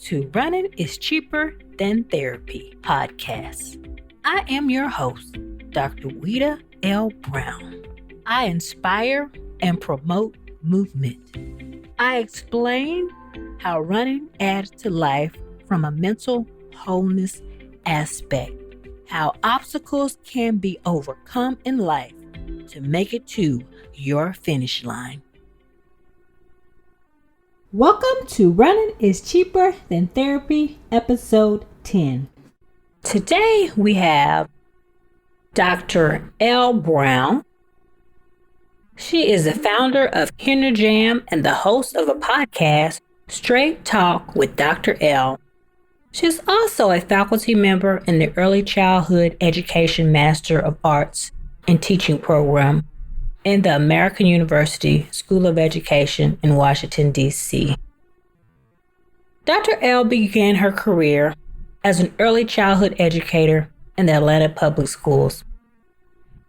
to Running is Cheaper Than Therapy podcast. I am your host, Dr. Weta L. Brown. I inspire and promote movement. I explain how running adds to life from a mental wholeness aspect, how obstacles can be overcome in life to make it to your finish line. Welcome to Running is Cheaper Than Therapy, episode 10. Today we have Dr. L. Brown. She is the founder of KinderJam and the host of a podcast, Straight Talk with Dr. L. She is also a faculty member in the Early Childhood Education Master of Arts and Teaching program in the American University School of Education in Washington, D.C. Dr. L began her career as an early childhood educator in the Atlanta Public Schools,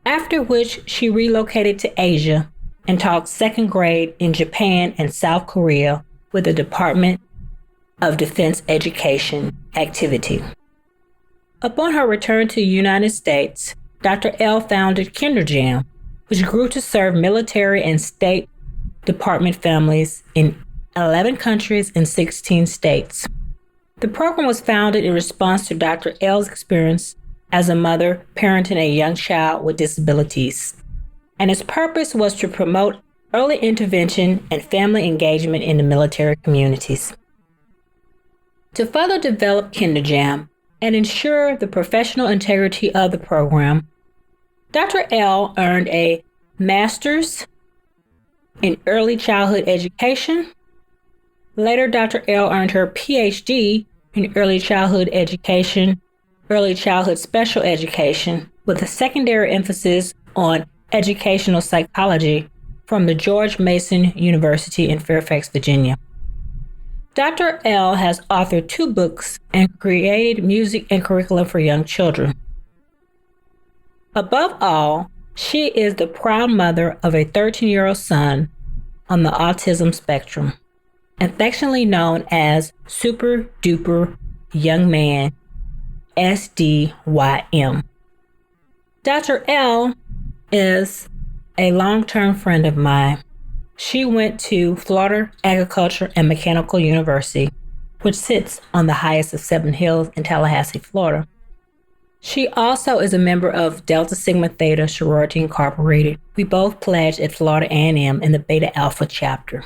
after which she relocated to Asia and taught second grade in Japan and South Korea with the Department of Defense Education activity. Upon her return to the United States, Dr. L founded KinderJam, which grew to serve military and State Department families in 11 countries and 16 states. The program was founded in response to Dr. L's experience as a mother parenting a young child with disabilities, and its purpose was to promote early intervention and family engagement in the military communities. To further develop KinderJam and ensure the professional integrity of the program, Dr. L earned a master's in early childhood education. Later, Dr. L earned her PhD in early childhood education, early childhood special education, with a secondary emphasis on educational psychology from the George Mason University in Fairfax, Virginia. Dr. L has authored 2 books and created music and curriculum for young children. Above all, she is the proud mother of a 13-year-old son on the autism spectrum, affectionately known as Super Duper Young Man, SDYM. Dr. L is a long-term friend of mine. She went to Florida Agriculture and Mechanical University, which sits on the highest of 7 hills in Tallahassee, Florida. She also is a member of Delta Sigma Theta Sorority Incorporated. We both pledged at Florida A&M in the Beta Alpha chapter.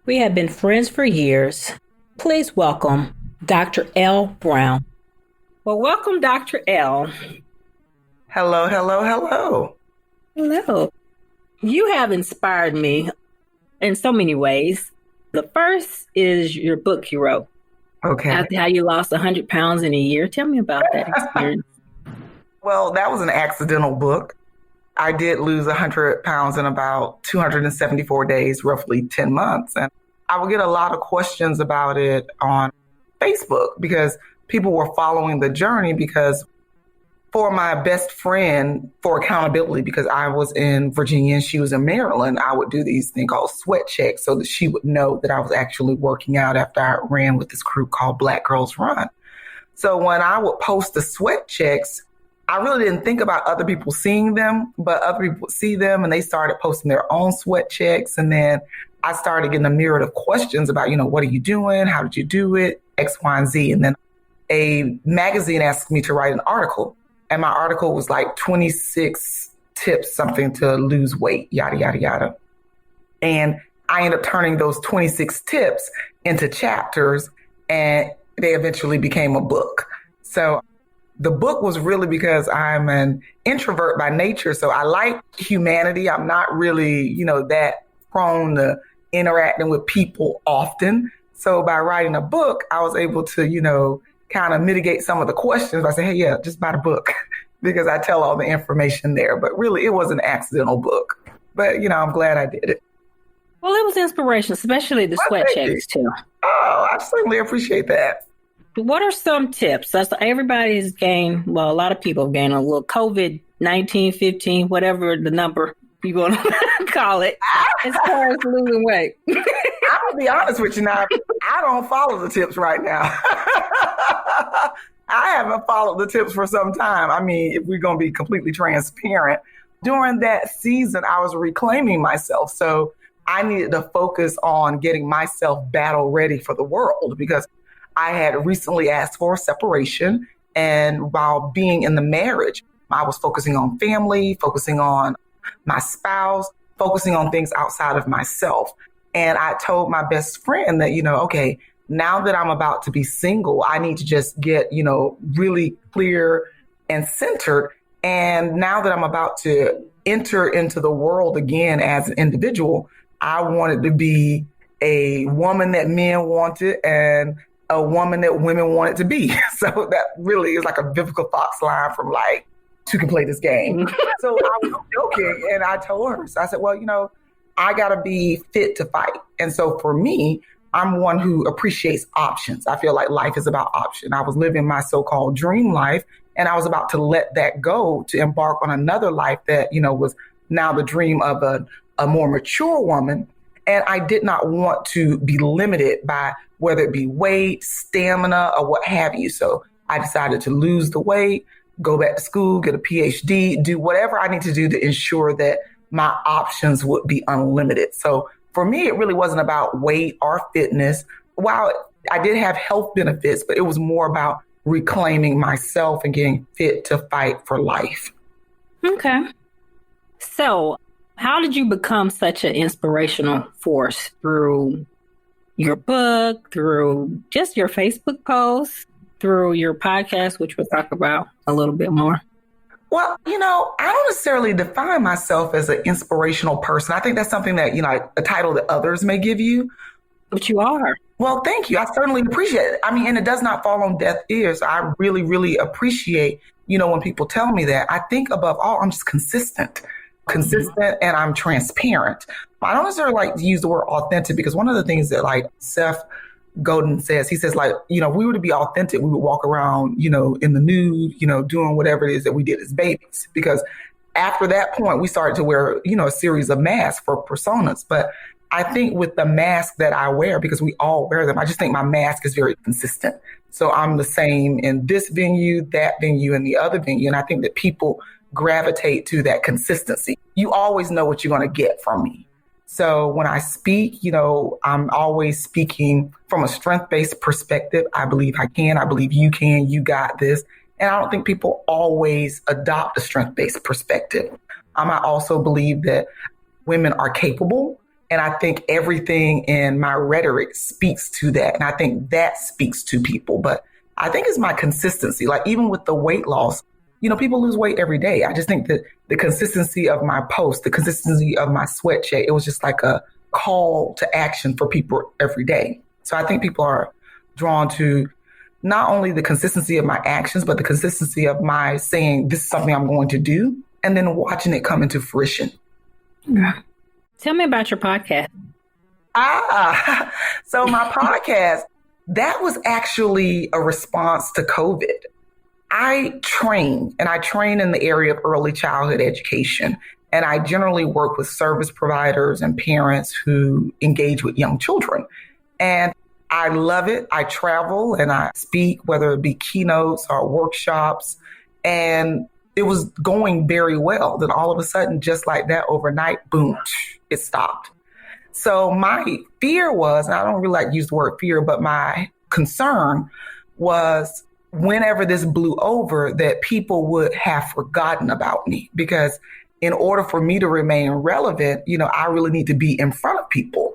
We have been friends for years. Please welcome Dr. L. Brown. Well, welcome, Dr. L. Hello, hello, hello. Hello. You have inspired me in so many ways. The first is your book you wrote. Okay. After how you lost 100 pounds in a year. Tell me about that experience. Well, that was an accidental book. I did lose 100 pounds in about 274 days, roughly 10 months. And I would get a lot of questions about it on Facebook because people were following the journey, because for my best friend, for accountability, because I was in Virginia and she was in Maryland, I would do these things called sweat checks so that she would know that I was actually working out after I ran with this group called Black Girls Run. So when I would post the sweat checks, I really didn't think about other people seeing them, but other people would see them and they started posting their own sweat checks. And then I started getting a myriad of questions about, what are you doing? How did you do it? X, Y, and Z. And then a magazine asked me to write an article. And my article was like 26 tips, something to lose weight, yada, yada, yada. And I ended up turning those 26 tips into chapters, and they eventually became a book. So the book was really because I'm an introvert by nature. So I like humanity. I'm not really, that prone to interacting with people often. So by writing a book, I was able to, kind of mitigate some of the questions by saying, hey, yeah, just buy the book because I tell all the information there. But really, it was an accidental book. But, I'm glad I did it. Well, it was inspiration, especially the sweat checks, too. Oh, I certainly appreciate that. What are some tips? Everybody's gained, a lot of people have gained a little COVID-19, 15, whatever the number you want to call it, as far as losing weight. I'm going to be honest with you now. I don't follow the tips right now. I haven't followed the tips for some time. I mean, if we're going to be completely transparent, during that season, I was reclaiming myself. So I needed to focus on getting myself battle ready for the world because I had recently asked for a separation. And while being in the marriage, I was focusing on family, focusing on my spouse, focusing on things outside of myself. And I told my best friend that, okay, now that I'm about to be single, I need to just get, really clear and centered. And now that I'm about to enter into the world again as an individual, I wanted to be a woman that men wanted and a woman that women wanted to be. So that really is like a Vivica Fox line from like, "Two can play this game." So I was joking and I told her, so I said, well, I got to be fit to fight. And so for me, I'm one who appreciates options. I feel like life is about option. I was living my so-called dream life and I was about to let that go to embark on another life that, was now the dream of a more mature woman. And I did not want to be limited by whether it be weight, stamina, or what have you. So I decided to lose the weight, go back to school, get a PhD, do whatever I need to do to ensure that my options would be unlimited. So for me, it really wasn't about weight or fitness. While I did have health benefits, but it was more about reclaiming myself and getting fit to fight for life. Okay. So how did you become such an inspirational force? Through your book, through just your Facebook posts, through your podcast, which we'll talk about a little bit more? Well, I don't necessarily define myself as an inspirational person. I think that's something that, a title that others may give you. But you are. Well, thank you. I certainly appreciate it. I mean, and it does not fall on deaf ears. I really, really appreciate, when people tell me that. I think above all, I'm just consistent, and I'm transparent. I don't necessarily like to use the word authentic because one of the things that like Seth Godin says, he says like, if we were to be authentic, we would walk around, in the nude, doing whatever it is that we did as babies. Because after that point, we started to wear, a series of masks for personas. But I think with the mask that I wear, because we all wear them, I just think my mask is very consistent. So I'm the same in this venue, that venue, and the other venue. And I think that people gravitate to that consistency. You always know what you're going to get from me. So when I speak, I'm always speaking from a strength-based perspective. I believe I can. I believe you can. You got this. And I don't think people always adopt a strength-based perspective. I also believe that women are capable. And I think everything in my rhetoric speaks to that. And I think that speaks to people. But I think it's my consistency. Like even with the weight loss, people lose weight every day. I just think that the consistency of my post, the consistency of my sweatshirt, it was just like a call to action for people every day. So I think people are drawn to not only the consistency of my actions, but the consistency of my saying, this is something I'm going to do, and then watching it come into fruition. Yeah. Tell me about your podcast. So my podcast, that was actually a response to COVID. I train in the area of early childhood education. And I generally work with service providers and parents who engage with young children. And I love it. I travel and I speak, whether it be keynotes or workshops. And it was going very well. Then all of a sudden, just like that overnight, boom, it stopped. So my fear was, and I don't really like to use the word fear, but my concern was whenever this blew over, that people would have forgotten about me. Because in order for me to remain relevant, I really need to be in front of people.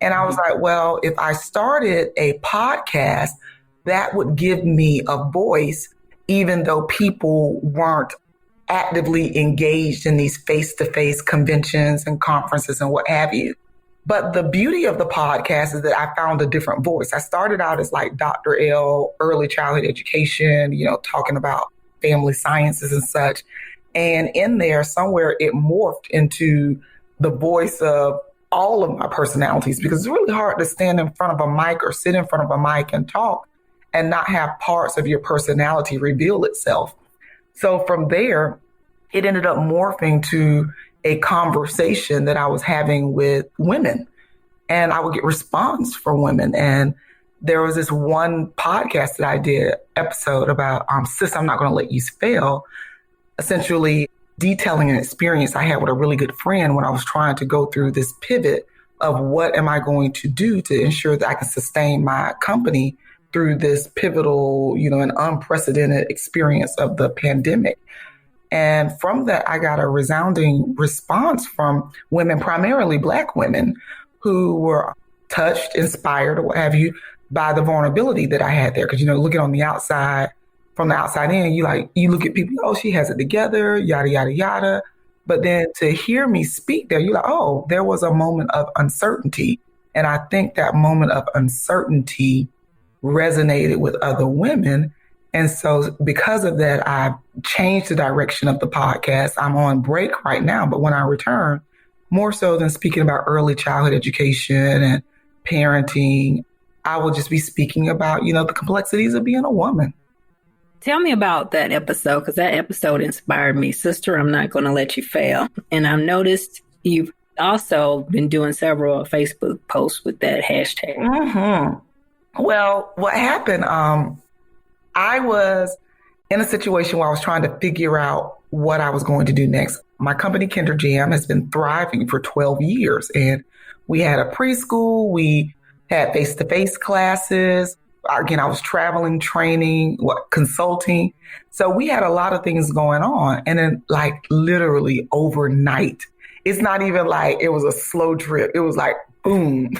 And I was like, well, if I started a podcast, that would give me a voice, even though people weren't actively engaged in these face-to-face conventions and conferences and what have you. But the beauty of the podcast is that I found a different voice. I started out as like Dr. L, early childhood education, talking about family sciences and such. And in there somewhere it morphed into the voice of all of my personalities, because it's really hard to stand in front of a mic or sit in front of a mic and talk and not have parts of your personality reveal itself. So from there, it ended up morphing to a conversation that I was having with women, and I would get response from women. And there was this one podcast that I did episode about, Sis, I'm Not Going to Let You Fail, essentially detailing an experience I had with a really good friend when I was trying to go through this pivot of what am I going to do to ensure that I can sustain my company through this pivotal, and unprecedented experience of the pandemic. And from that, I got a resounding response from women, primarily Black women, who were touched, inspired, or what have you, by the vulnerability that I had there. Because, looking on the outside, from the outside in, you look at people, oh, she has it together, yada, yada, yada. But then to hear me speak there, you're like, oh, there was a moment of uncertainty. And I think that moment of uncertainty resonated with other women. And so because of that, I changed the direction of the podcast. I'm on break right now, but when I return, more so than speaking about early childhood education and parenting, I will just be speaking about, the complexities of being a woman. Tell me about that episode, because that episode inspired me. Sister, I'm Not Going to Let You Fail. And I've noticed you've also been doing several Facebook posts with that hashtag. Mm-hmm. Well, what happened, I was in a situation where I was trying to figure out what I was going to do next. My company, KinderJam, has been thriving for 12 years. And we had a preschool. We had face-to-face classes. Again, I was traveling, training, consulting. So we had a lot of things going on. And then literally overnight, it's not even like it was a slow drip. It was like, boom,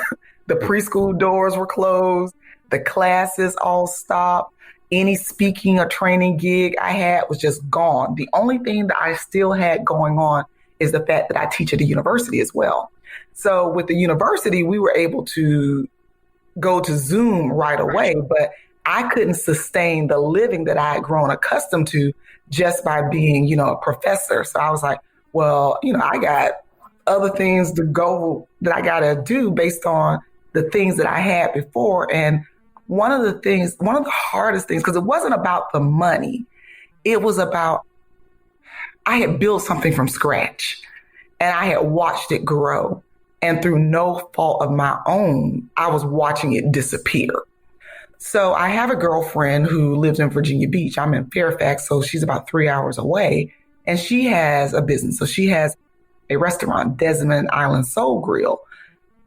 the preschool doors were closed. The classes all stopped. Any speaking or training gig I had was just gone. The only thing that I still had going on is the fact that I teach at a university as well. So with the university, we were able to go to Zoom right away, but I couldn't sustain the living that I had grown accustomed to just by being, a professor. So I was like, well, I got other things to go that I got to do based on the things that I had before. And one of the hardest things, because it wasn't about the money, it was about, I had built something from scratch and I had watched it grow. And through no fault of my own, I was watching it disappear. So I have a girlfriend who lives in Virginia Beach. I'm in Fairfax, so she's about 3 hours away. And she has a business. So she has a restaurant, Desmond Island Soul Grill.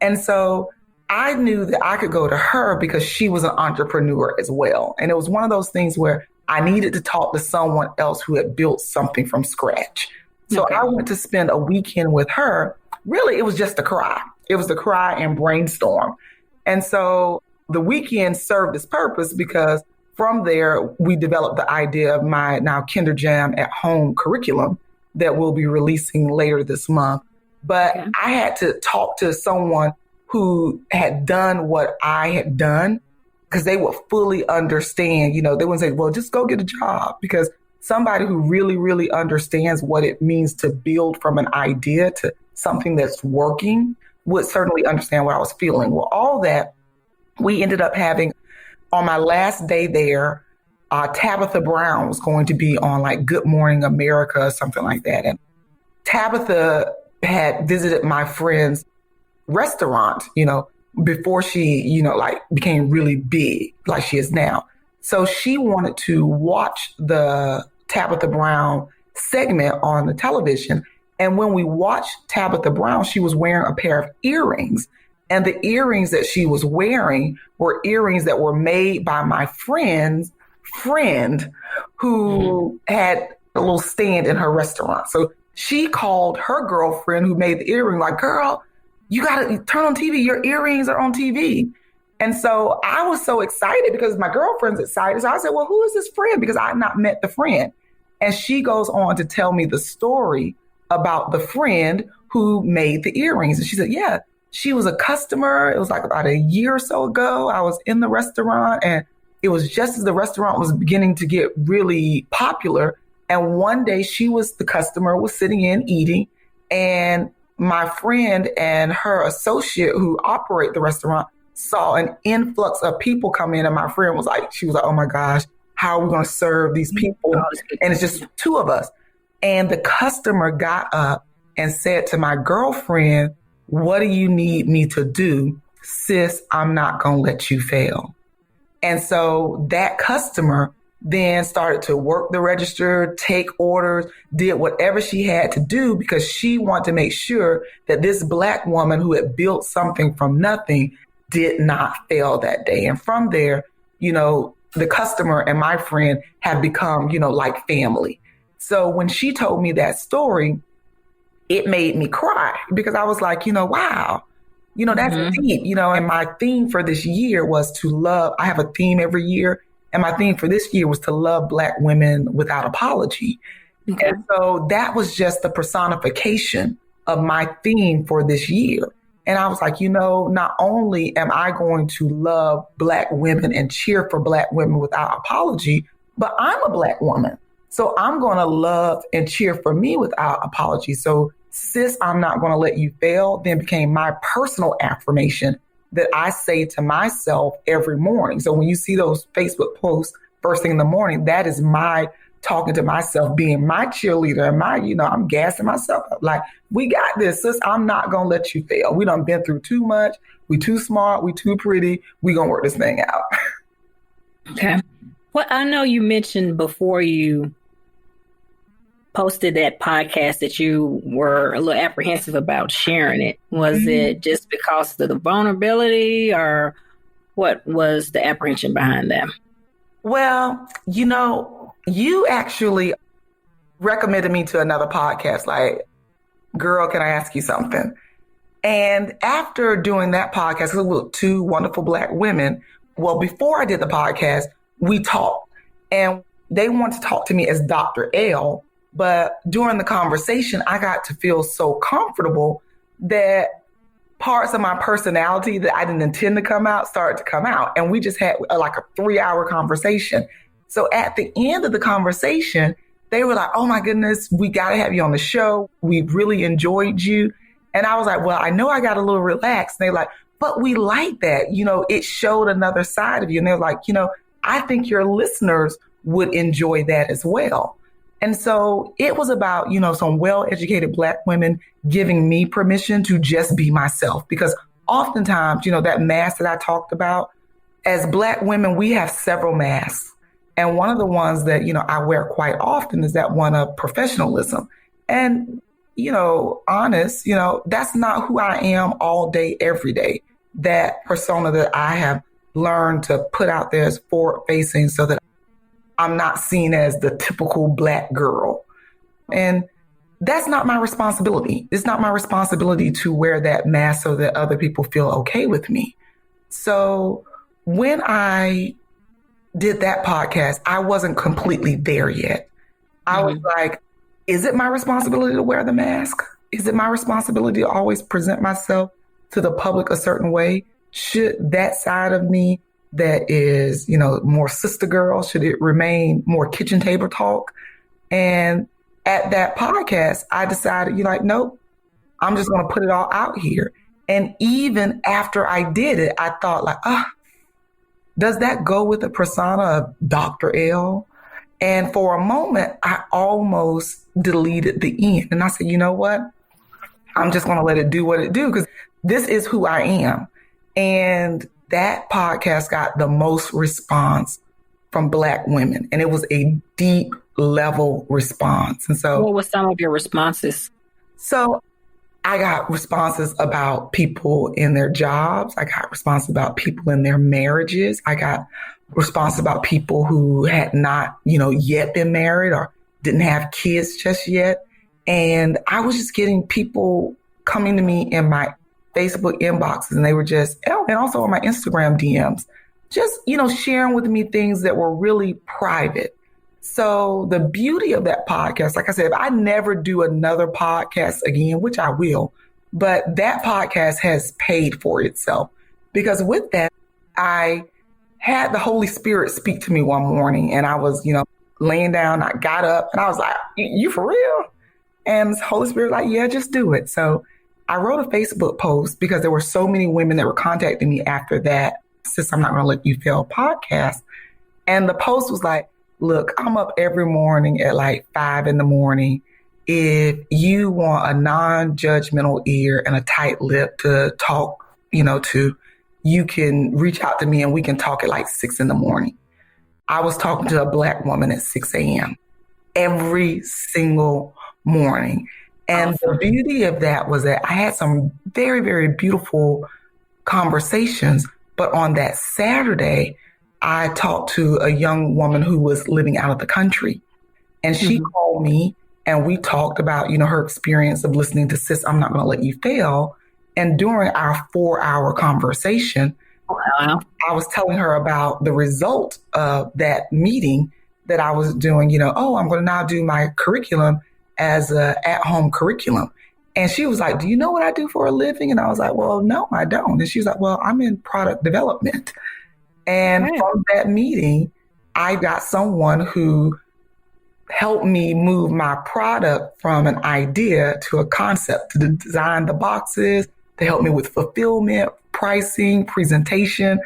And so I knew that I could go to her because she was an entrepreneur as well. And it was one of those things where I needed to talk to someone else who had built something from scratch. So I went to spend a weekend with her. Really, it was just to cry. It was to cry and brainstorm. And so the weekend served its purpose because from there, we developed the idea of my now KinderJam at home curriculum that we'll be releasing later this month. But I had to talk to someone who had done what I had done because they would fully understand, they wouldn't say, well, just go get a job, because somebody who really, really understands what it means to build from an idea to something that's working would certainly understand what I was feeling. Well, all that we ended up having on my last day there, Tabitha Brown was going to be on Good Morning America or something like that. And Tabitha had visited my friend's restaurant, before she, became really big like she is now. So she wanted to watch the Tabitha Brown segment on the television. And when we watched Tabitha Brown, she was wearing a pair of earrings. And the earrings that she was wearing were earrings that were made by my friend's friend who had a little stand in her restaurant. So she called her girlfriend who made the earring, girl, you got to turn on TV. Your earrings are on TV. And so I was so excited because my girlfriend's excited. So I said, well, who is this friend? Because I had not met the friend. And she goes on to tell me the story about the friend who made the earrings. And she said, yeah, she was a customer. It was about a year or so ago. I was in the restaurant and it was just as the restaurant was beginning to get really popular. And one day she was the customer, was sitting in eating, and my friend and her associate who operate the restaurant saw an influx of people come in. And my friend was like, oh my gosh, how are we going to serve these people? And it's just two of us. And the customer got up and said to my girlfriend, what do you need me to do? Sis, I'm not going to let you fail. And so that customer then started to work the register, take orders, did whatever she had to do because she wanted to make sure that this Black woman who had built something from nothing did not fail that day. And from there, the customer and my friend have become, like family. So when she told me that story, it made me cry because I was like, wow, that's deep, and my theme for this year was to love. I have a theme every year. And my theme for this year was to love Black women without apology. Okay. And so that was just the personification of my theme for this year. And I was like, not only am I going to love Black women and cheer for Black women without apology, but I'm a Black woman. So I'm going to love and cheer for me without apology. So sis, I'm not going to let you fail then became my personal affirmation that I say to myself every morning. So when you see those Facebook posts first thing in the morning, that is my talking to myself, being my cheerleader and I'm gassing myself up. Like, we got this, sis. I'm not going to let you fail. We done been through too much. We too smart. We too pretty. We going to work this thing out. Okay. Well, I know you mentioned before you posted that podcast that you were a little apprehensive about sharing it. Was it just because of the vulnerability, or what was the apprehension behind that? Well, you actually recommended me to another podcast, like, girl, can I ask you something? And after doing that podcast with two wonderful Black women, well, before I did the podcast, we talked and they wanted to talk to me as Dr. L. But during the conversation, I got to feel so comfortable that parts of my personality that I didn't intend to come out started to come out. And we just had like a 3-hour conversation. So at the end of the conversation, they were like, oh my goodness, we got to have you on the show. We really enjoyed you. And I was like, well, I know I got a little relaxed. And they're like, but we like that. It showed another side of you. And they're like, I think your listeners would enjoy that as well. And so it was about, some well-educated Black women giving me permission to just be myself. Because oftentimes, that mask that I talked about, as Black women, we have several masks. And one of the ones that, I wear quite often is that one of professionalism. And, honest, that's not who I am all day, every day. That persona that I have learned to put out there is forward-facing so that I'm not seen as the typical Black girl. And that's not my responsibility. It's not my responsibility to wear that mask so that other people feel okay with me. So when I did that podcast, I wasn't completely there yet. I was like, is it my responsibility to wear the mask? Is it my responsibility to always present myself to the public a certain way? Should that side of me that is, more sister girl, should it remain more kitchen table talk? And at that podcast, I decided, nope, I'm just going to put it all out here. And even after I did it, I thought like, does that go with the persona of Dr. L? And for a moment, I almost deleted the end. And I said, you know what? I'm just going to let it do what it do, because this is who I am. And that podcast got the most response from Black women. And it was a deep level response. And so what were some of your responses? So I got responses about people in their jobs. I got responses about people in their marriages. I got responses about people who had not, yet been married or didn't have kids just yet. And I was just getting people coming to me in my Facebook inboxes, and they were just, and also on my Instagram DMs, just, sharing with me things that were really private. So the beauty of that podcast, like I said, if I never do another podcast again, which I will, but that podcast has paid for itself, because with that, I had the Holy Spirit speak to me one morning, and I was, laying down, I got up and I was like, you for real? And the Holy Spirit like, yeah, just do it. So I wrote a Facebook post because there were so many women that were contacting me after that, Sis, I'm Not Going to Let You Fail podcast. And the post was like, look, I'm up every morning at like 5 a.m. If you want a non-judgmental ear and a tight lip to talk, to, you can reach out to me and we can talk at like 6 a.m. I was talking to a Black woman at 6 a.m. every single morning. And the beauty of that was that I had some very, very beautiful conversations. But on that Saturday, I talked to a young woman who was living out of the country. And she called me and we talked about, her experience of listening to Sis, I'm Not Going to Let You Fail. And during our 4-hour conversation, I was telling her about the result of that meeting that I was doing, I'm going to now do my curriculum as an at-home curriculum. And she was like, do you know what I do for a living? And I was like, well, no, I don't. And she was like, well, I'm in product development. And from that meeting, I got someone who helped me move my product from an idea to a concept, to design the boxes, to help me with fulfillment, pricing, presentation.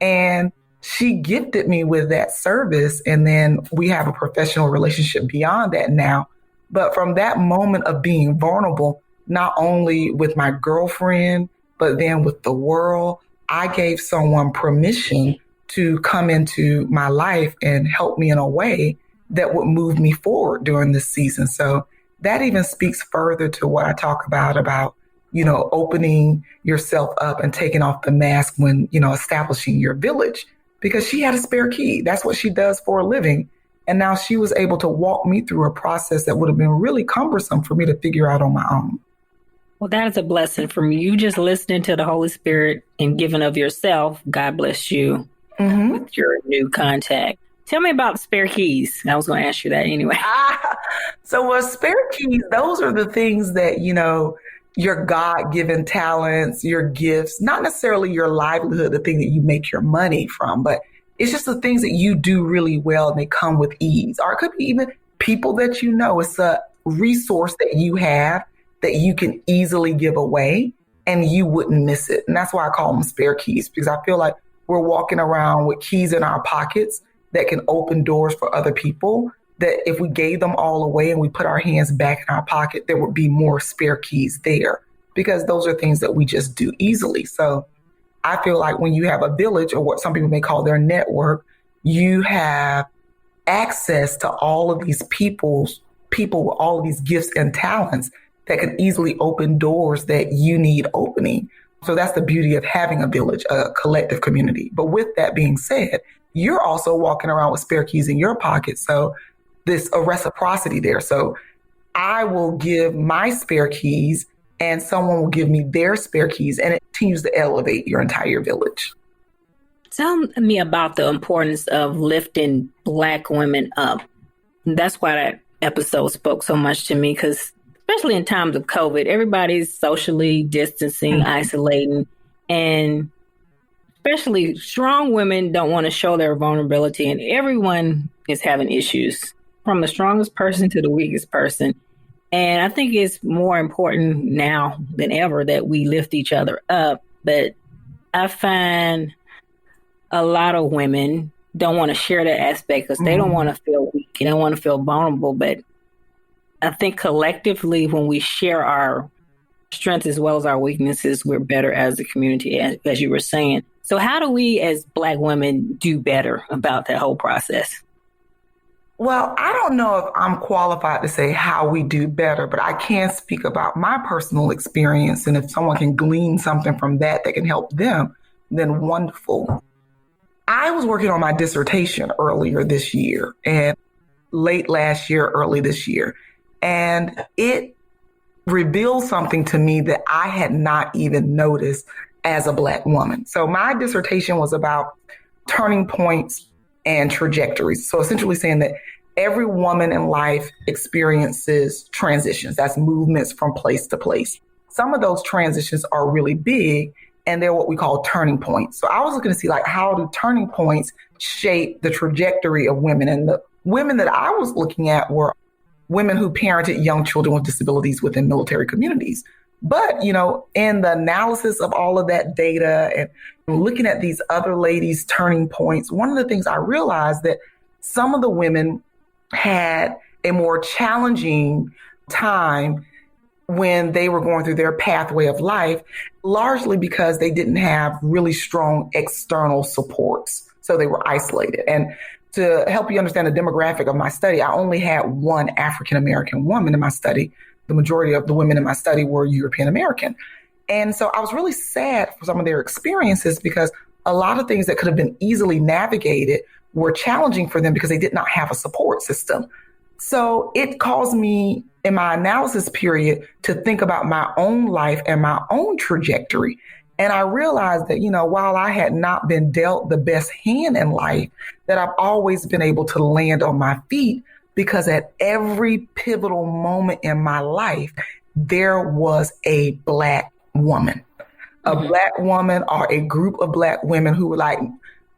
And she gifted me with that service. And then we have a professional relationship beyond that now. But from that moment of being vulnerable, not only with my girlfriend, but then with the world, I gave someone permission to come into my life and help me in a way that would move me forward during this season. So that even speaks further to what I talk about, opening yourself up and taking off the mask when, establishing your village, because she had a spare key. That's what she does for a living. And now she was able to walk me through a process that would have been really cumbersome for me to figure out on my own. Well, that is a blessing from you. Just listening to the Holy Spirit and giving of yourself. God bless you with your new contact. Tell me about spare keys. I was going to ask you that anyway. So spare keys, those are the things that, your God-given talents, your gifts, not necessarily your livelihood, the thing that you make your money from, but it's just the things that you do really well and they come with ease. Or it could be even people that it's a resource that you have that you can easily give away and you wouldn't miss it. And that's why I call them spare keys, because I feel like we're walking around with keys in our pockets that can open doors for other people, that if we gave them all away and we put our hands back in our pocket, there would be more spare keys there, because those are things that we just do easily. So I feel like when you have a village, or what some people may call their network, you have access to all of these people with all of these gifts and talents that can easily open doors that you need opening. So that's the beauty of having a village, a collective community. But with that being said, you're also walking around with spare keys in your pocket. So there's a reciprocity there. So I will give my spare keys and someone will give me their spare keys, and it continues to elevate your entire village. Tell me about the importance of lifting Black women up. That's why that episode spoke so much to me, because especially in times of COVID, everybody's socially distancing, isolating, and especially strong women don't want to show their vulnerability, and everyone is having issues, from the strongest person to the weakest person. And I think it's more important now than ever that we lift each other up. But I find a lot of women don't want to share that aspect because they don't want to feel weak. They don't want to feel vulnerable. But I think collectively, when we share our strengths as well as our weaknesses, we're better as a community, as you were saying. So how do we as Black women do better about that whole process? Well, I don't know if I'm qualified to say how we do better, but I can speak about my personal experience. And if someone can glean something from that can help them, then wonderful. I was working on my dissertation earlier this year and late last year, early this year. And it revealed something to me that I had not even noticed as a Black woman. So my dissertation was about turning points and trajectories. So essentially saying that every woman in life experiences transitions. That's movements from place to place. Some of those transitions are really big, and they're what we call turning points. So I was looking to see how do turning points shape the trajectory of women? And the women that I was looking at were women who parented young children with disabilities within military communities. But, in the analysis of all of that data and looking at these other ladies' turning points, one of the things I realized that some of the women had a more challenging time when they were going through their pathway of life, largely because they didn't have really strong external supports. So they were isolated. And to help you understand the demographic of my study, I only had one African-American woman in my study. The majority of the women in my study were European-American. And so I was really sad for some of their experiences because a lot of things that could have been easily navigated were challenging for them because they did not have a support system. So it caused me in my analysis period to think about my own life and my own trajectory. And I realized that, while I had not been dealt the best hand in life, that I've always been able to land on my feet because at every pivotal moment in my life, there was a Black woman, a Black woman or a group of Black women who were like,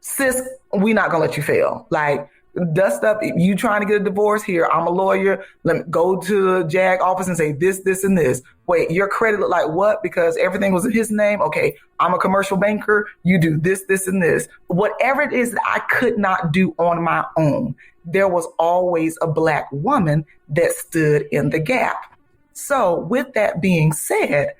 sis, we're not going to let you fail. Like, dust up. You trying to get a divorce here? I'm a lawyer. Let me go to the JAG office and say this, this, and this. Wait, your credit look like what? Because everything was in his name. Okay, I'm a commercial banker. You do this, this, and this. Whatever it is that I could not do on my own, there was always a Black woman that stood in the gap. So with that being said,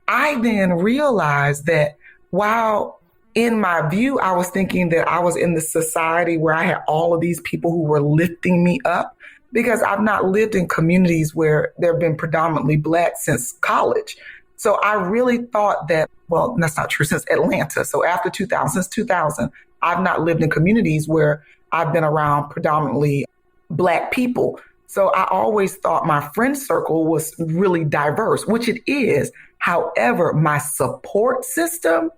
I then realized that while in my view, I was thinking that I was in the society where I had all of these people who were lifting me up because I've not lived in communities where there have been predominantly Black since college. So I really thought that, well, that's not true, since Atlanta. So after 2000, since 2000, I've not lived in communities where I've been around predominantly Black people. So I always thought my friend circle was really diverse, which it is. However, my support system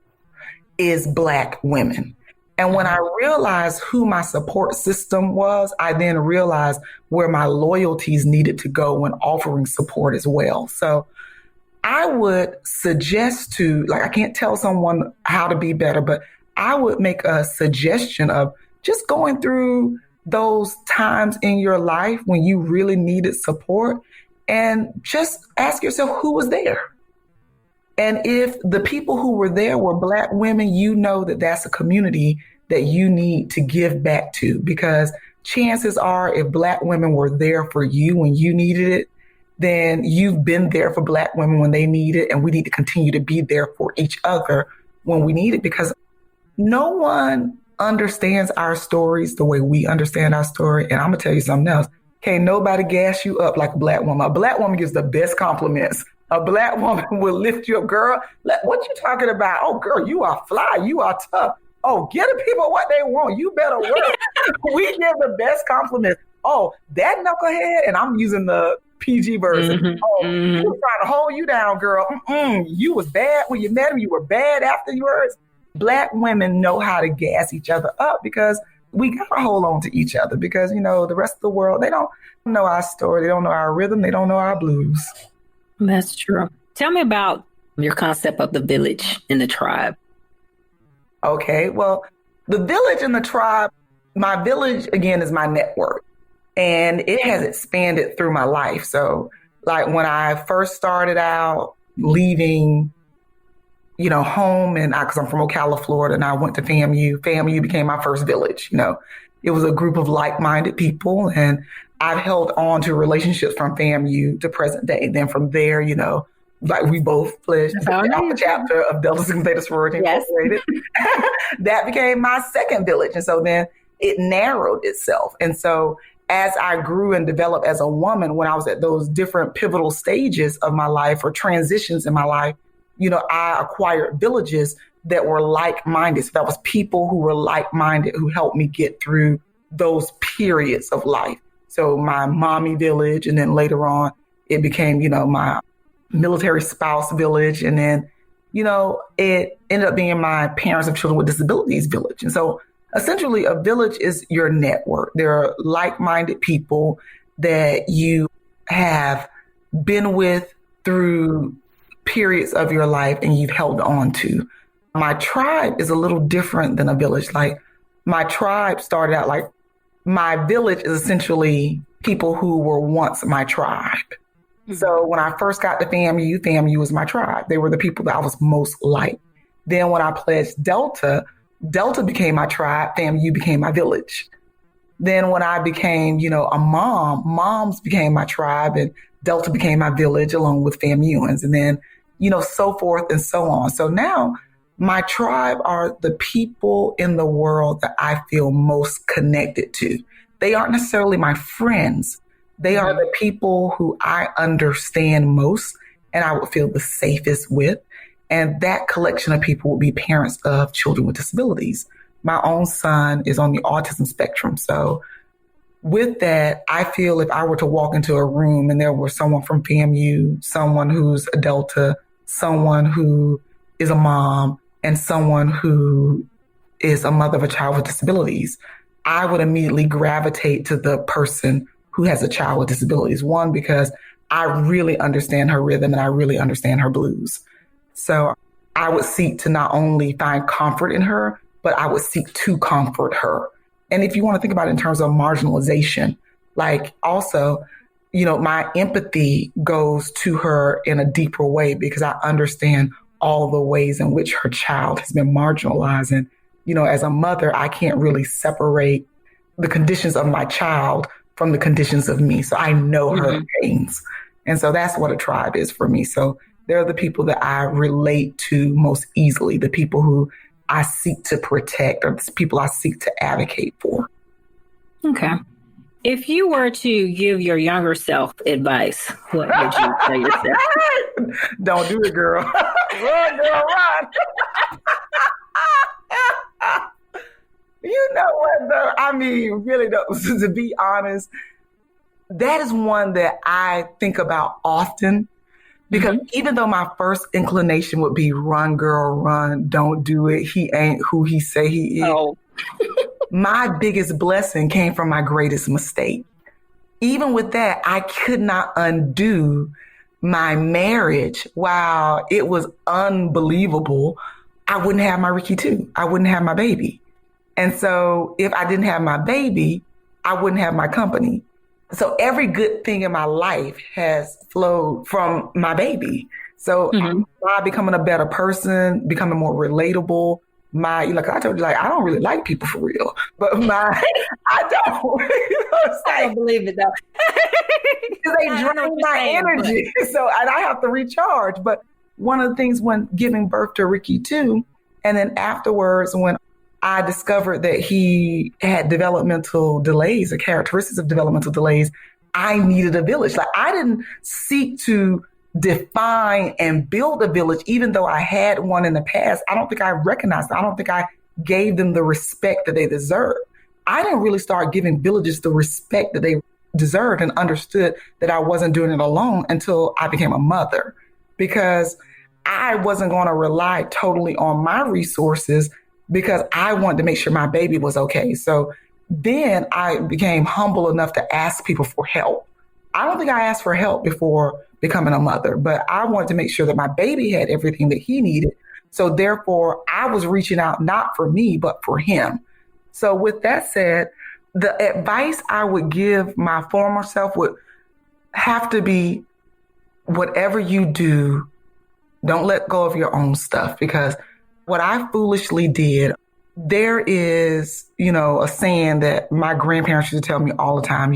is Black women. And when I realized who my support system was, I then realized where my loyalties needed to go when offering support as well. So I would suggest I can't tell someone how to be better, but I would make a suggestion of just going through those times in your life when you really needed support and just ask yourself who was there. And if the people who were there were Black women, that that's a community that you need to give back to, because chances are if Black women were there for you when you needed it, then you've been there for Black women when they need it. And we need to continue to be there for each other when we need it, because no one understands our stories the way we understand our story. And I'm going to tell you something else. Can't nobody gas you up like a Black woman. A Black woman gives the best compliments. A Black woman will lift you up, girl. What you talking about? Oh, girl, you are fly. You are tough. Oh, give the people what they want. You better work. We give the best compliments. Oh, that knucklehead, and I'm using the PG version. He was trying to hold you down, girl. You was bad when you met him. You were bad afterwards. Black women know how to gas each other up because we got to hold on to each other because, the rest of the world, they don't know our story. They don't know our rhythm. They don't know our blues. That's true. Tell me about your concept of the village and the tribe. Okay, well, the village and the tribe, my village, again, is my network. And it has expanded through my life. So like when I first started out leaving, home, and because I'm from Ocala, Florida, and I went to FAMU became my first village. It was a group of like-minded people, and I've held on to relationships from FAMU to present day. Then from there, like we both pledged the Alpha chapter of Delta Sigma Theta Sorority Incorporated. That became my second village. And so then it narrowed itself. And so as I grew and developed as a woman, when I was at those different pivotal stages of my life or transitions in my life, I acquired villages that were like-minded. So that was people who were like-minded who helped me get through those periods of life. So my mommy village, and then later on, it became, my military spouse village. And then, it ended up being my parents of children with disabilities village. And so essentially a village is your network. There are like-minded people that you have been with through periods of your life and you've held on to. My tribe is a little different than a village. Like my tribe started out like my village is essentially people who were once my tribe. Mm-hmm. So when I first got to FAMU was my tribe. They were the people that I was most like. Then when I pledged Delta became my tribe. FAMU became my village. Then when I became, a mom, moms became my tribe. And Delta became my village along with FAMUans, and then, so forth and so on. So now my tribe are the people in the world that I feel most connected to. They aren't necessarily my friends. They are the people who I understand most and I would feel the safest with. And that collection of people would be parents of children with disabilities. My own son is on the autism spectrum. So with that, I feel if I were to walk into a room and there were someone from FAMU, someone who's a Delta, someone who is a mom, and someone who is a mother of a child with disabilities, I would immediately gravitate to the person who has a child with disabilities. One, because I really understand her rhythm and I really understand her blues. So I would seek to not only find comfort in her, but I would seek to comfort her. And if you want to think about it in terms of marginalization, like also, my empathy goes to her in a deeper way because I understand all the ways in which her child has been marginalized. And, as a mother, I can't really separate the conditions of my child from the conditions of me. So I know her pains. And so that's what a tribe is for me. So they're the people that I relate to most easily, the people who I seek to protect or the people I seek to advocate for. Okay. If you were to give your younger self advice, what would you tell yourself? Don't do it, girl. Run, girl, run. You know what, though? I mean, really, though, to be honest, that is one that I think about often. Because even though my first inclination would be run, girl, run, don't do it. He ain't who he say he is. Oh. My biggest blessing came from my greatest mistake. Even with that, I could not undo my marriage. While it was unbelievable, I wouldn't have my Ricky too. I wouldn't have my baby. And so if I didn't have my baby, I wouldn't have my company. So every good thing in my life has flowed from my baby. So by becoming a better person, becoming more relatable, like I told you, like, I don't really like people for real, but I don't. I don't believe it though. Because they drain my energy. So, and I have to recharge. But one of the things when giving birth to Ricky too, and then afterwards when I discovered that he had developmental delays or characteristics of developmental delays, I needed a village. Like I didn't seek to define and build a village, even though I had one in the past. I don't think I recognized it. I don't think I gave them the respect that they deserve. I didn't really start giving villages the respect that they deserved and understood that I wasn't doing it alone until I became a mother, because I wasn't going to rely totally on my resources because I wanted to make sure my baby was okay. So then I became humble enough to ask people for help. I don't think I asked for help before becoming a mother, but I wanted to make sure that my baby had everything that he needed. So therefore, I was reaching out not for me, but for him. So with that said, the advice I would give my former self would have to be, whatever you do, don't let go of your own stuff. Because what I foolishly did, there is, a saying that my grandparents used to tell me all the time,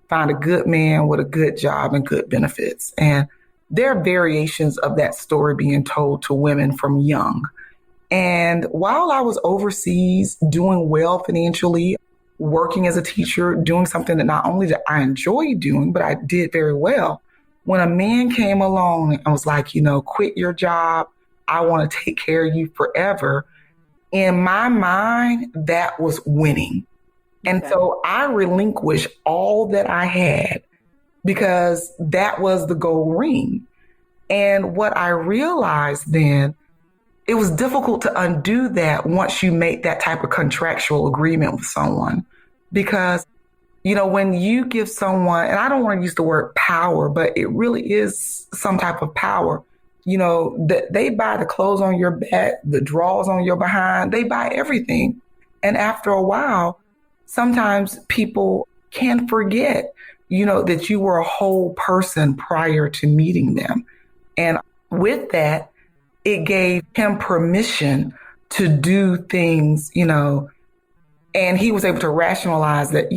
find a good man with a good job and good benefits. And there are variations of that story being told to women from young. And while I was overseas doing well financially, working as a teacher, doing something that not only did I enjoy doing, but I did very well, when a man came along and was like, quit your job, I want to take care of you forever. In my mind, that was winning. And so I relinquished all that I had because that was the gold ring. And what I realized then, it was difficult to undo that once you make that type of contractual agreement with someone. Because, when you give someone, and I don't want to use the word power, but it really is some type of power. They buy the clothes on your back, the drawers on your behind, they buy everything. And after a while, sometimes people can forget, that you were a whole person prior to meeting them. And with that, it gave him permission to do things, and he was able to rationalize that,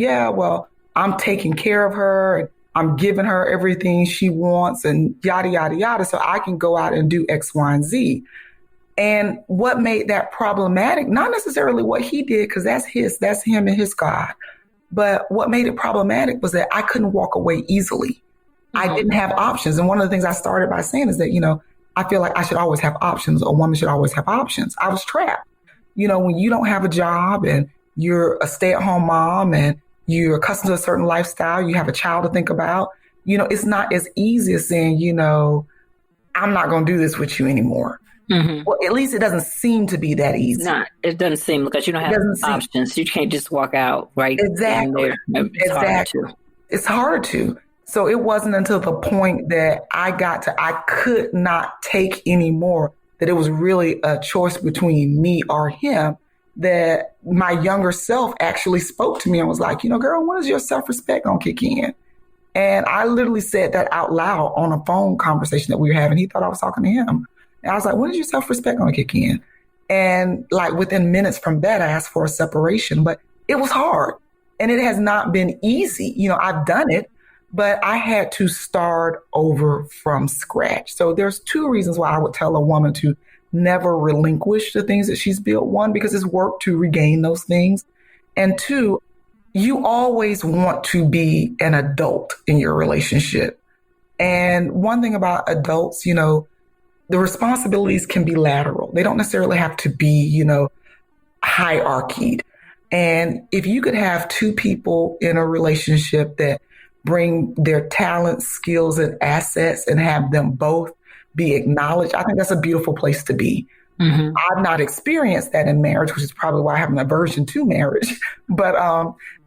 I'm taking care of her. I'm giving her everything she wants and yada, yada, yada. So I can go out and do X, Y, and Z. And what made that problematic, not necessarily what he did, because that's him and his God. But what made it problematic was that I couldn't walk away easily. I didn't have options. And one of the things I started by saying is that, I feel like I should always have options. A woman should always have options. I was trapped. When you don't have a job and you're a stay-at-home mom and you're accustomed to a certain lifestyle, you have a child to think about, it's not as easy as saying, I'm not going to do this with you anymore. Mm-hmm. Well, at least it doesn't seem to be that easy. It doesn't seem, because you don't have options. You can't just walk out right exactly. there. It's harder to. So it wasn't until the point that I could not take anymore, that it was really a choice between me or him, that my younger self actually spoke to me and was like, girl, when is your self-respect going to kick in? And I literally said that out loud on a phone conversation that we were having. He thought I was talking to him. And I was like, when is your self-respect going to kick in? And like within minutes from that, I asked for a separation, but it was hard and it has not been easy. I've done it, but I had to start over from scratch. So there's two reasons why I would tell a woman to never relinquish the things that she's built. One, because it's work to regain those things. And two, you always want to be an adult in your relationship. And one thing about adults, the responsibilities can be lateral. They don't necessarily have to be, hierarchied. And if you could have two people in a relationship that bring their talents, skills, and assets and have them both be acknowledged, I think that's a beautiful place to be. Mm-hmm. I've not experienced that in marriage, which is probably why I have an aversion to marriage. But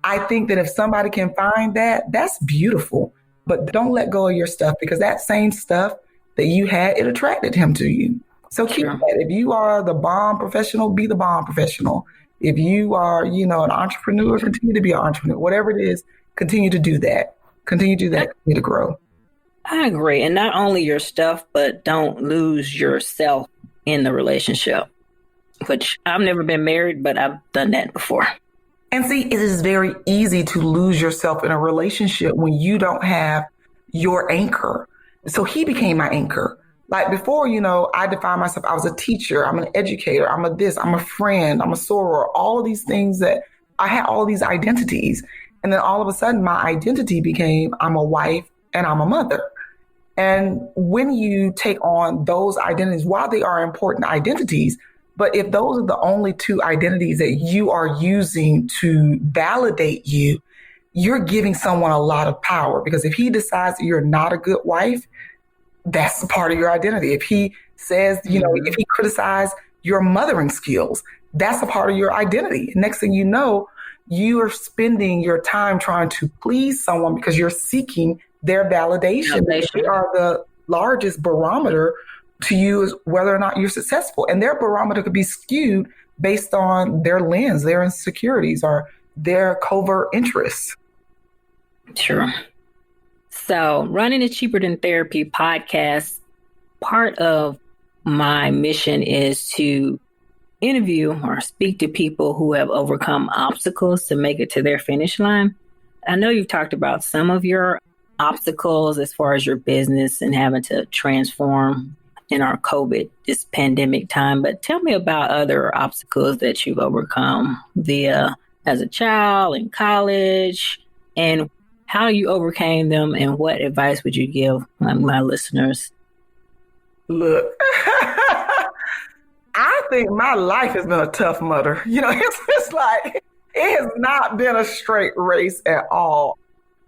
I think that if somebody can find that, that's beautiful. But don't let go of your stuff, because that same stuff that you had, it attracted him to you. So keep that. If you are the bomb professional, be the bomb professional. If you are, an entrepreneur, continue to be an entrepreneur. Whatever it is, continue to do that. Continue to do that. Continue to grow. I agree. And not only your stuff, but don't lose yourself in the relationship, which I've never been married, but I've done that before. And see, it is very easy to lose yourself in a relationship when you don't have your anchor. So he became my anchor. Like before, I defined myself. I was a teacher. I'm an educator. I'm a friend. I'm a soror. All of these things that I had, all these identities. And then all of a sudden my identity became, I'm a wife and I'm a mother. And when you take on those identities, while they are important identities, but if those are the only two identities that you are using to validate you, you're giving someone a lot of power. Because if he decides that you're not a good wife, that's part of your identity. If he says, if he criticizes your mothering skills, that's a part of your identity. Next thing you know, you are spending your time trying to please someone because you're seeking their validation. They are the largest barometer to you is whether or not you're successful. And their barometer could be skewed based on their lens, their insecurities, or their covert interests. Sure. So Running is Cheaper Than Therapy podcast, part of my mission is to interview or speak to people who have overcome obstacles to make it to their finish line. I know you've talked about some of your obstacles as far as your business and having to transform in our COVID, this pandemic time, but tell me about other obstacles that you've overcome as a child in college, and how you overcame them, and what advice would you give my listeners? Look, I think my life has been a tough mudder. It's like, it has not been a straight race at all.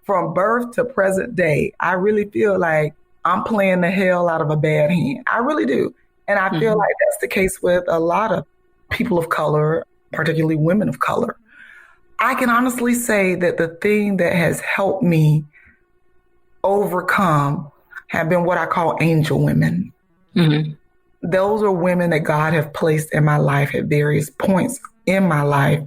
From birth to present day, I really feel like I'm playing the hell out of a bad hand. I really do. And I feel like that's the case with a lot of people of color, particularly women of color. I can honestly say that the thing that has helped me overcome have been what I call angel women. Mm-hmm. Those are women that God have placed in my life at various points in my life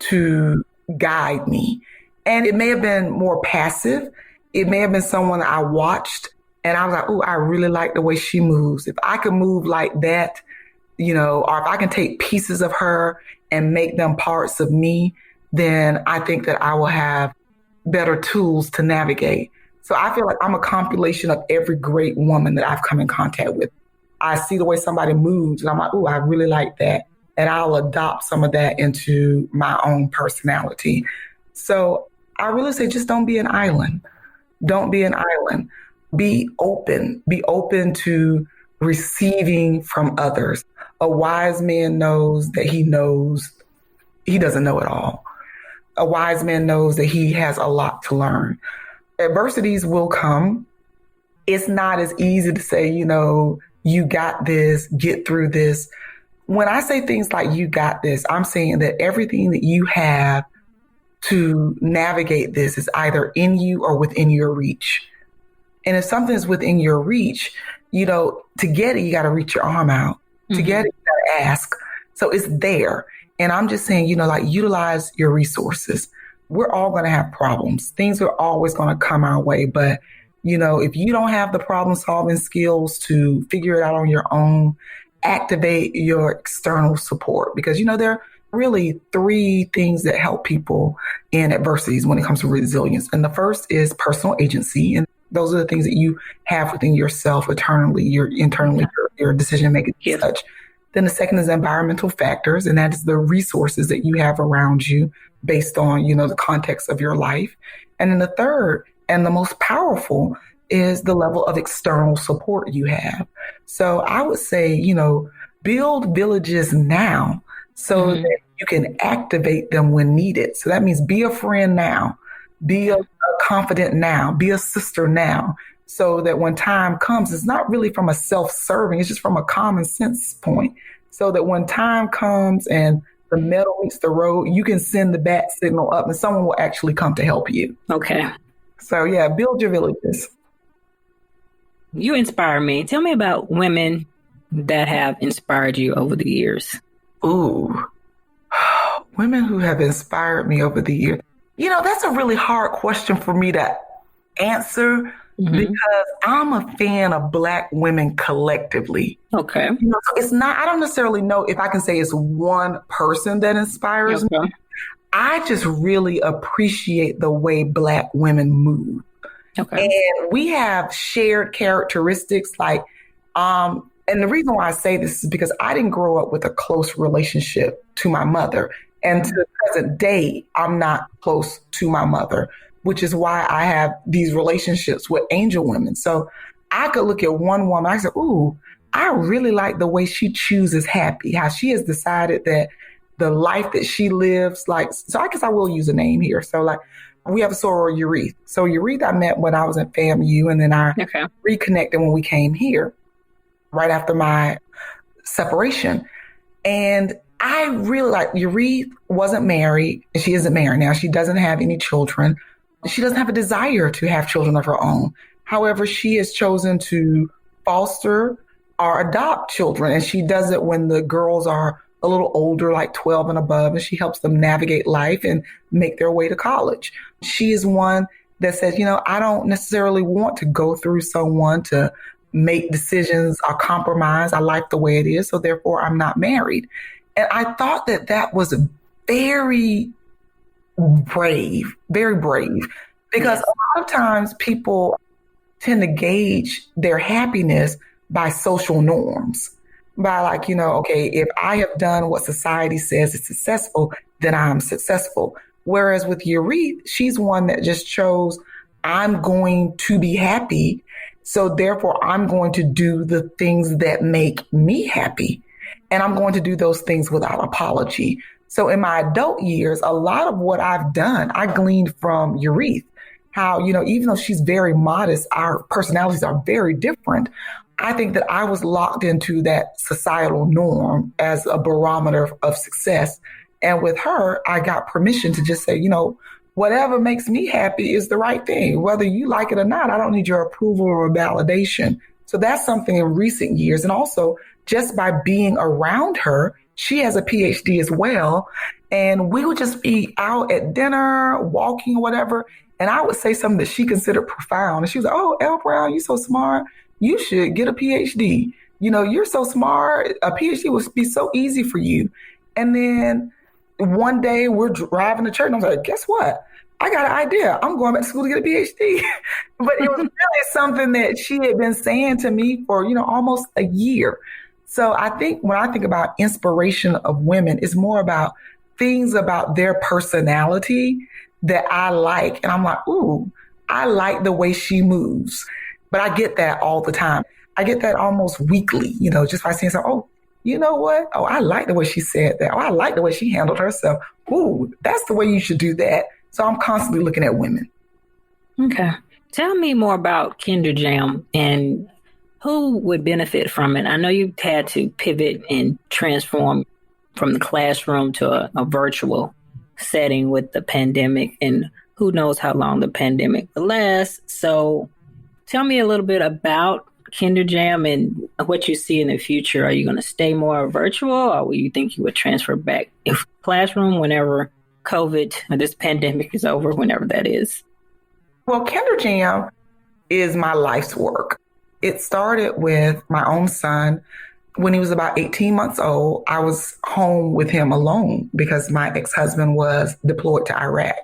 to guide me. And it may have been more passive. It may have been someone I watched and I was like, oh, I really like the way she moves. If I could move like that, or if I can take pieces of her and make them parts of me, then I think that I will have better tools to navigate. So I feel like I'm a compilation of every great woman that I've come in contact with. I see the way somebody moves and I'm like, oh, I really like that. And I'll adopt some of that into my own personality. So I really say just don't be an island. Don't be an island. Be open. Be open to receiving from others. A wise man knows that he doesn't know it all. A wise man knows that he has a lot to learn. Adversities will come. It's not as easy to say, you got this, get through this. When I say things like you got this, I'm saying that everything that you have to navigate this is either in you or within your reach. And if something is within your reach, to get it, you got to reach your arm out. Mm-hmm. To get it, you got to ask. So it's there. And I'm just saying, utilize your resources. We're all going to have problems. Things are always going to come our way. But, if you don't have the problem solving skills to figure it out on your own, activate your external support, because, there are really 3 things that help people in adversities when it comes to resilience. And the first is personal agency. And those are the things that you have within yourself internally, your decision making and such. Then the second is environmental factors, and that is the resources that you have around you based on, the context of your life. And then the third and the most powerful is the level of external support you have. So I would say, build villages now so that you can activate them when needed. So that means be a friend now, be a confidant now, be a sister now, so that when time comes, it's not really from a self-serving, it's just from a common sense point. So that when time comes and the metal meets the road, you can send the bat signal up and someone will actually come to help you. Okay. So yeah, build your villages. You inspire me. Tell me about women that have inspired you over the years. Ooh, women who have inspired me over the years. That's a really hard question for me to answer because I'm a fan of Black women collectively. Okay. So it's not, I don't necessarily know if I can say it's one person that inspires me. I just really appreciate the way Black women move. Okay. And we have shared characteristics and the reason why I say this is because I didn't grow up with a close relationship to my mother. And to the present day, I'm not close to my mother, which is why I have these relationships with angel women. So I could look at one woman, I said, ooh, I really like the way she chooses happy, how she has decided that the life that she lives, so I guess I will use a name here. So we have a soror, Ureth. So Ureth I met when I was at FAMU, and then I reconnected when we came here right after my separation. And I really Ureth wasn't married. She isn't married now. She doesn't have any children. She doesn't have a desire to have children of her own. However, she has chosen to foster or adopt children. And she does it when the girls are a little older, like 12 and above, and she helps them navigate life and make their way to college. She is one that says, I don't necessarily want to go through someone to make decisions or compromise. I like the way it is. So therefore, I'm not married. And I thought that was very brave, because a lot of times people tend to gauge their happiness by social norms, by okay, if I have done what society says is successful, then I'm successful. Whereas with Ureth, she's one that just chose, I'm going to be happy. So therefore, I'm going to do the things that make me happy. And I'm going to do those things without apology. So in my adult years, a lot of what I've done, I gleaned from Ureth. How, even though she's very modest, our personalities are very different. I think that I was locked into that societal norm as a barometer of success. And with her, I got permission to just say, whatever makes me happy is the right thing. Whether you like it or not, I don't need your approval or validation. So that's something in recent years. And also, just by being around her, she has a PhD as well. And we would just be out at dinner, walking, or whatever. And I would say something that she considered profound. And she was like, oh, L. Brown, you're so smart. You should get a PhD. You're so smart. A PhD would be so easy for you. And then one day we're driving to church and I was like, guess what? I got an idea. I'm going back to school to get a PhD. But it was really something that she had been saying to me for, almost a year. So I think when I think about inspiration of women, it's more about things about their personality that I like. And I'm like, ooh, I like the way she moves. But I get that all the time. I get that almost weekly, just by seeing something. Oh, you know what? Oh, I like the way she said that. Oh, I like the way she handled herself. Ooh, that's the way you should do that. So I'm constantly looking at women. Okay. Tell me more about KinderJam and who would benefit from it. I know you've had to pivot and transform from the classroom to a virtual setting with the pandemic, and who knows how long the pandemic will last. So tell me a little bit about KinderJam and what you see in the future. Are you going to stay more virtual, or will you think you would transfer back if classroom whenever COVID or this pandemic is over, whenever that is? Well, KinderJam is my life's work. It started with my own son. When he was about 18 months old, I was home with him alone because my ex-husband was deployed to Iraq.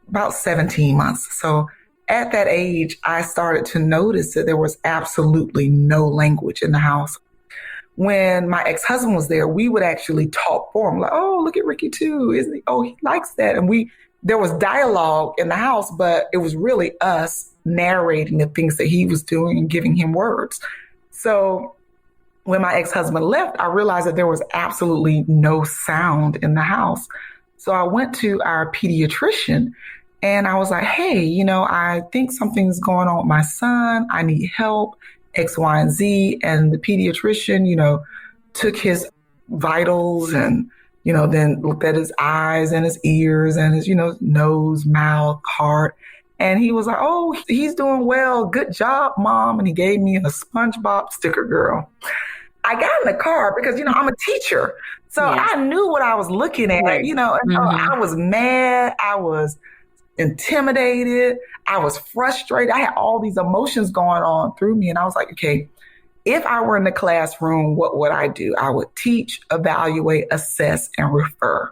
About 17 months. So at that age, I started to notice that there was absolutely no language in the house. When my ex-husband was there, we would actually talk for him. Like, oh, look at Ricky too. Isn't he? Oh, he likes that. And there was dialogue in the house, but it was really us narrating the things that he was doing and giving him words. So when my ex-husband left, I realized that there was absolutely no sound in the house. So I went to our pediatrician and I was like, hey, I think something's going on with my son. I need help, X, Y, and Z. And the pediatrician, took his vitals and, then looked at his eyes and his ears and his, nose, mouth, heart. And he was like, oh, he's doing well. Good job, Mom. And he gave me a SpongeBob sticker girl. I got in the car because, I'm a teacher. So I knew what I was looking at, and so I was mad. I was intimidated. I was frustrated. I had all these emotions going on through me. And I was like, okay, if I were in the classroom, what would I do? I would teach, evaluate, assess, and refer.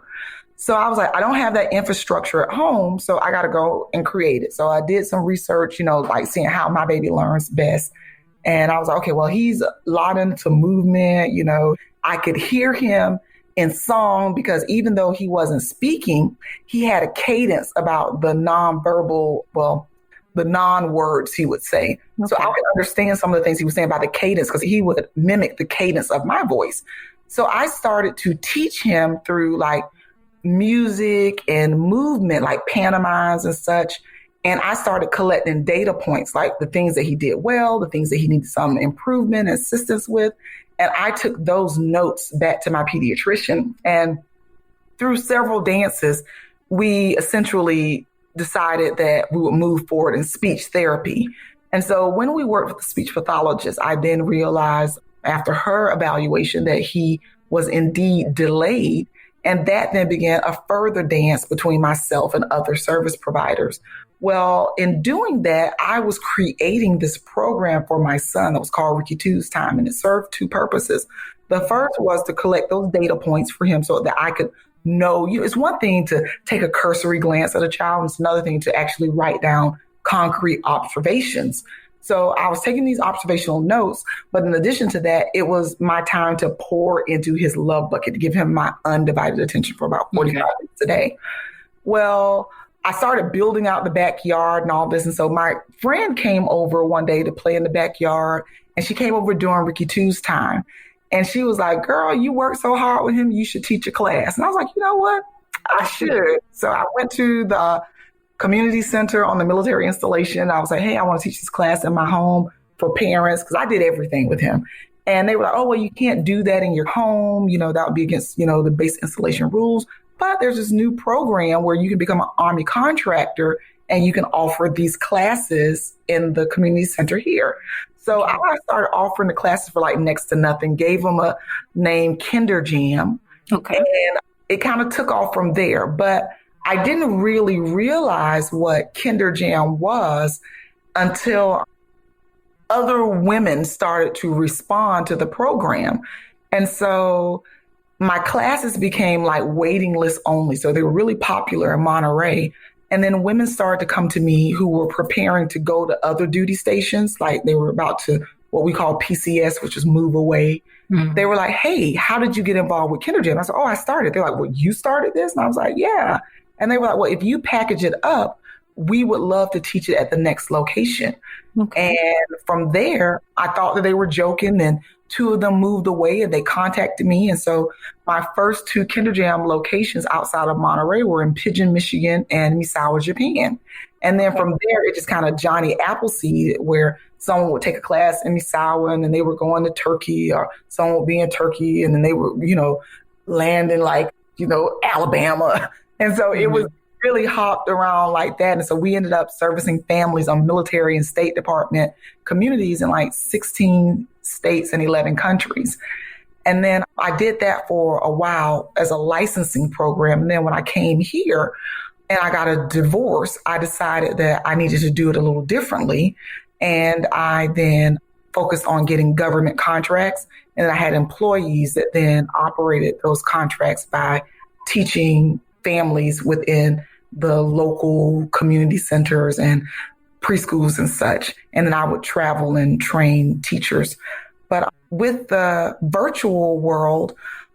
So I was like, I don't have that infrastructure at home, so I got to go and create it. So I did some research, like seeing how my baby learns best. And I was like, okay, well, he's a lot into movement. I could hear him in song because even though he wasn't speaking, he had a cadence about the the non-words he would say. Okay. So I could understand some of the things he was saying by the cadence because he would mimic the cadence of my voice. So I started to teach him through like music and movement, like pantomimes and such. And I started collecting data points, like the things that he did well, the things that he needed some improvement and assistance with. And I took those notes back to my pediatrician. And through several dances, we essentially decided that we would move forward in speech therapy. And so when we worked with the speech pathologist, I then realized after her evaluation that he was indeed delayed. And that then began a further dance between myself and other service providers. Well, in doing that, I was creating this program for my son that was called Ricky 2's Time, and it served two purposes. The first was to collect those data points for him so that I could know, it's one thing to take a cursory glance at a child, and it's another thing to actually write down concrete observations. So I was taking these observational notes, but in addition to that, it was my time to pour into his love bucket, to give him my undivided attention for about 45 minutes a day. Well, I started building out the backyard and all this. And so my friend came over one day to play in the backyard, and she came over during Ricky 2's time. And she was like, girl, you work so hard with him, you should teach a class. And I was like, you know what? I should. So I went to the community center on the military installation. I was like, hey, I want to teach this class in my home for parents, because I did everything with him. And they were like, oh, well, you can't do that in your home. That would be against, the base installation rules. But there's this new program where you can become an Army contractor and you can offer these classes in the community center here. So I started offering the classes for like next to nothing, gave them a name, KinderJam. Okay. And it kind of took off from there. But I didn't really realize what KinderJam was until other women started to respond to the program. And so my classes became like waiting list only. So they were really popular in Monterey. And then women started to come to me who were preparing to go to other duty stations, like they were about to what we call PCS, which is move away. Mm-hmm. They were like, hey, how did you get involved with KinderJam? I said, oh, I started. They're like, well, you started this? And I was like, yeah. And they were like, well, if you package it up, we would love to teach it at the next location. Okay. And from there, I thought that they were joking. And 2 of them moved away and they contacted me. And so my first 2 KinderJam locations outside of Monterey were in Pigeon, Michigan and Misawa, Japan. And then from there, it just kind of Johnny Appleseed, where someone would take a class in Misawa and then they were going to Turkey, or someone would be in Turkey and then they were, land in Alabama. And so it was really hopped around like that. And so we ended up servicing families on military and State Department communities in 16 states and 11 countries. And then I did that for a while as a licensing program. And then when I came here and I got a divorce, I decided that I needed to do it a little differently. And I then focused on getting government contracts. And I had employees that then operated those contracts by teaching families within the local community centers and preschools and such. And then I would travel and train teachers. But with the virtual world,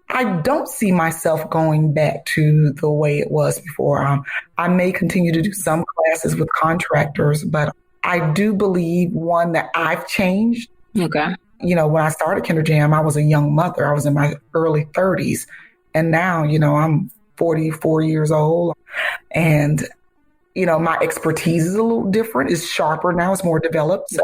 I don't see myself going back to the way it was before. I may continue to do some classes with contractors, but I do believe, one, that I've changed. Okay. When I started KinderJam, I was a young mother. I was in my early 30s. And now, I'm 44 years old. And, my expertise is a little different. It's sharper now. It's more developed. So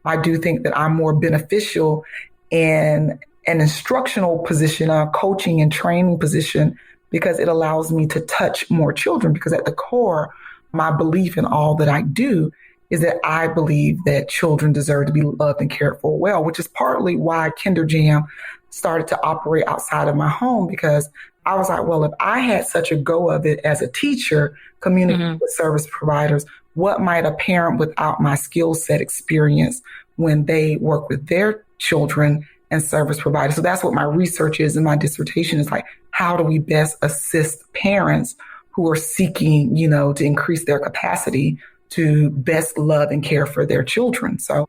I do think that I'm more beneficial in an instructional position, a coaching and training position, because it allows me to touch more children. Because at the core, my belief in all that I do is that I believe that children deserve to be loved and cared for well, which is partly why KinderJam started to operate outside of my home, because I was like, well, if I had such a go of it as a teacher, communicating with service providers, what might a parent without my skill set experience when they work with their children and service providers? So that's what my research is, and my dissertation is like, how do we best assist parents who are seeking, to increase their capacity to best love and care for their children? So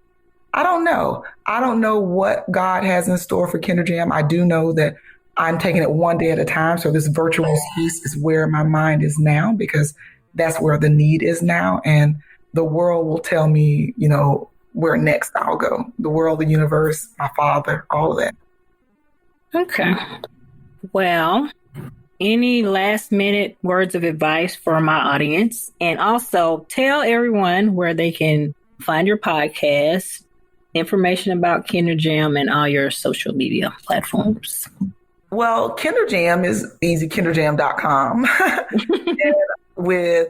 I don't know. I don't know what God has in store for KinderJam. I do know that I'm taking it one day at a time. So this virtual space is where my mind is now, because that's where the need is now. And the world will tell me, where next I'll go. The world, the universe, my father, all of that. Okay. Well, any last minute words of advice for my audience? And also tell everyone where they can find your podcast, information about KinderJam, and all your social media platforms. Well, KinderJam is easy, kinderjam.com. And with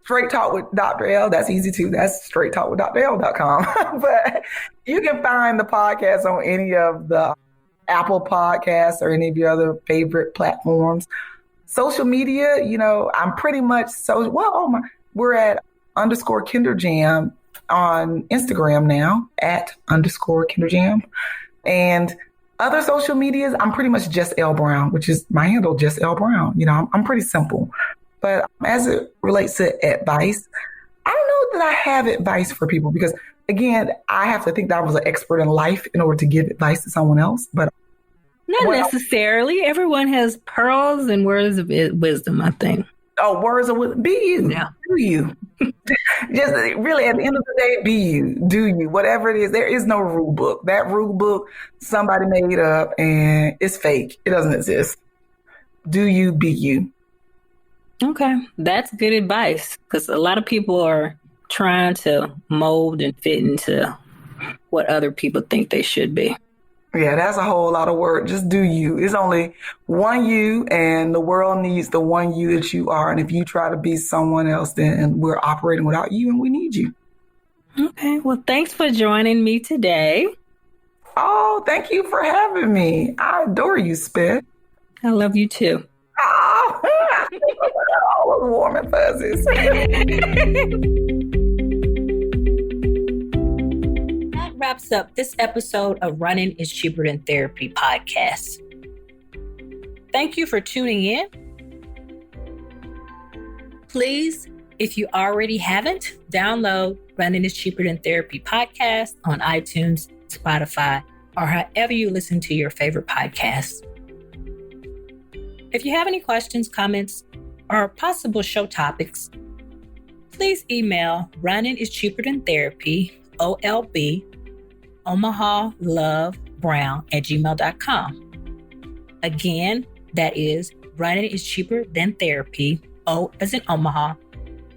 Straight Talk with Dr. L, that's easy too. That's straighttalkwithdrl.com. But you can find the podcast on any of the Apple Podcasts or any of your other favorite platforms. Social media, I'm pretty much we're at _KinderJam on Instagram now, at _KinderJam. And other social medias, I'm pretty much Just L Brown, which is my handle, Just L Brown. I'm pretty simple. But as it relates to advice, I don't know that I have advice for people, because, again, I have to think that I was an expert in life in order to give advice to someone else. But not necessarily. Everyone has pearls and words of wisdom, I think. Oh, words of wisdom. Be you. Yeah. Do you. Just really, at the end of the day, be you. Do you. Whatever it is, there is no rule book. That rule book, somebody made up, and it's fake. It doesn't exist. Do you, be you. Okay. That's good advice, because a lot of people are trying to mold and fit into what other people think they should be. Yeah, that's a whole lot of work. Just do you. It's only one you, and the world needs the one you that you are. And if you try to be someone else, then we're operating without you, and we need you. Okay. Well, thanks for joining me today. Oh, thank you for having me. I adore you, Spit. I love you too. Oh, all the warm and fuzzies. That wraps up this episode of Running is Cheaper Than Therapy podcast. Thank you for tuning in. Please If you already haven't, download Running is Cheaper Than Therapy podcast on iTunes, Spotify, or however you listen to your favorite podcasts. If you have any questions, comments, or possible show topics, please email runningischeaperthantherapy, OLB, omahalovebrown@gmail.com. Again, that is Running is Cheaper Than Therapy, O as in Omaha,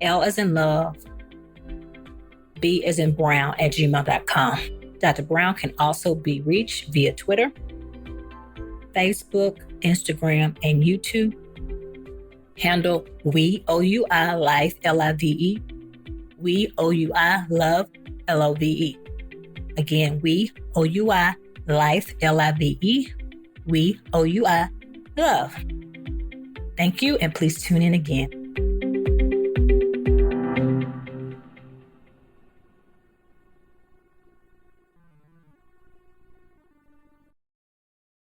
L as in love, B as in brown @gmail.com. Dr. Brown can also be reached via Twitter, Facebook, Instagram, and YouTube. Handle We OUI Life LIVE, We OUI Love LOVE. Again, We OUI Life LIVE, We OUI Love. Thank you, and please tune in again.